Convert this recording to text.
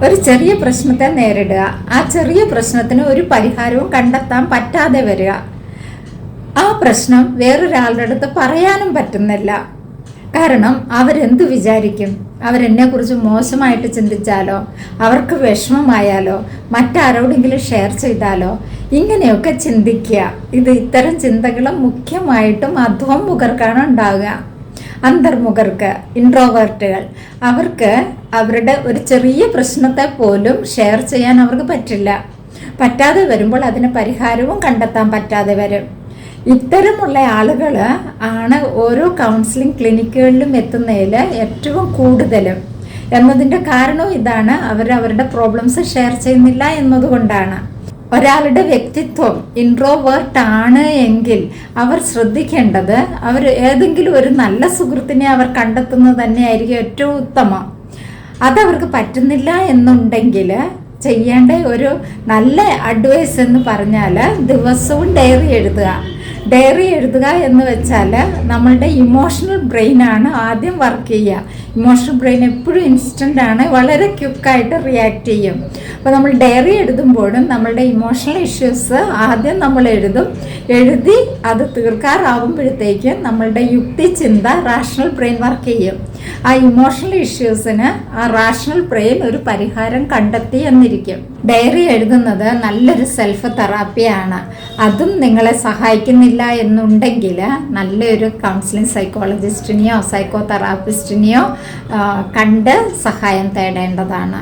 ഒരു ചെറിയ പ്രശ്നത്തെ നേരിടുക, ആ ചെറിയ പ്രശ്നത്തിന് ഒരു പരിഹാരവും കണ്ടെത്താൻ പറ്റാതെ വരിക, ആ പ്രശ്നം വേറൊരാളുടെ അടുത്ത് പറയാനും പറ്റുന്നില്ല. കാരണം അവരെന്ത് വിചാരിക്കും, അവരെന്നെക്കുറിച്ച് മോശമായിട്ട് ചിന്തിച്ചാലോ, അവർക്ക് വിഷമമായാലോ, മറ്റാരോടെങ്കിലും ഷെയർ ചെയ്താലോ, ഇങ്ങനെയൊക്കെ ചിന്തിക്കുക. ഇത്തരം ചിന്തകൾ മുഖ്യമായിട്ടും അധോമുഖർക്കാണ് ഉണ്ടാവുക. അന്തർമുഖർക്ക്, ഇൻട്രോവേർട്ടുകൾ, അവർക്ക് അവരുടെ ഒരു ചെറിയ പ്രശ്നത്തെ പോലും ഷെയർ ചെയ്യാൻ അവർക്ക് പറ്റാതെ വരുമ്പോൾ അതിന് പരിഹാരവും കണ്ടെത്താൻ പറ്റാതെ വരും. ഇത്തരമുള്ള ആളുകൾ ആണ് ഓരോ കൗൺസിലിംഗ് ക്ലിനിക്കുകളിലും എത്തുന്നതിൽ ഏറ്റവും കൂടുതലും. എന്നതിൻ്റെ കാരണവും ഇതാണ്, അവരുടെ പ്രോബ്ലംസ് ഷെയർ ചെയ്യുന്നില്ല എന്നതുകൊണ്ടാണ്. ഒരാളുടെ വ്യക്തിത്വം ഇൻട്രോവേർട്ട് ആണ് എങ്കിൽ അവർ ശ്രദ്ധിക്കേണ്ടത്, അവർ ഏതെങ്കിലും ഒരു നല്ല സുഹൃത്തിനെ അവർ കണ്ടെത്തുന്നത് തന്നെയായിരിക്കും ഏറ്റവും ഉത്തമം. അതവർക്ക് പറ്റുന്നില്ല എന്നുണ്ടെങ്കിൽ ചെയ്യേണ്ട ഒരു നല്ല അഡ്വൈസ് എന്ന് പറഞ്ഞാൽ ദിവസവും ഡയറി എഴുതുക എന്ന് വെച്ചാൽ നമ്മളുടെ ഇമോഷണൽ ബ്രെയിനാണ് ആദ്യം വർക്ക് ചെയ്യുക. ഇമോഷണൽ ബ്രെയിൻ എപ്പോഴും ഇൻസ്റ്റൻ്റ് ആണ്, വളരെ ക്വിക്കായിട്ട് റിയാക്ട് ചെയ്യും. അപ്പോൾ നമ്മൾ ഡയറി എഴുതുമ്പോഴും നമ്മളുടെ ഇമോഷണൽ ഇഷ്യൂസ് ആദ്യം നമ്മൾ എഴുതി അത് തീർക്കാറാവുമ്പോഴത്തേക്ക് നമ്മളുടെ യുക്തി ചിന്ത റാഷണൽ ബ്രെയിൻ വർക്ക് ചെയ്യും. ആ ഇമോഷണൽ ഇഷ്യൂസിന് ആ റാഷണൽ ബ്രെയിൻ ഒരു പരിഹാരം കണ്ടെത്തി എന്നിരിക്കും. ഡയറി എഴുതുന്നത് നല്ലൊരു സെൽഫ് തെറാപ്പിയാണ്. അതും നിങ്ങളെ സഹായിക്കുന്നില്ല എന്നുണ്ടെങ്കിൽ നല്ലൊരു കൗൺസിലിംഗ് സൈക്കോളജിസ്റ്റിനെയോ സൈക്കോ തെറാപ്പിസ്റ്റിനെയോ കണ്ട് സഹായം തേടേണ്ടതാണ്.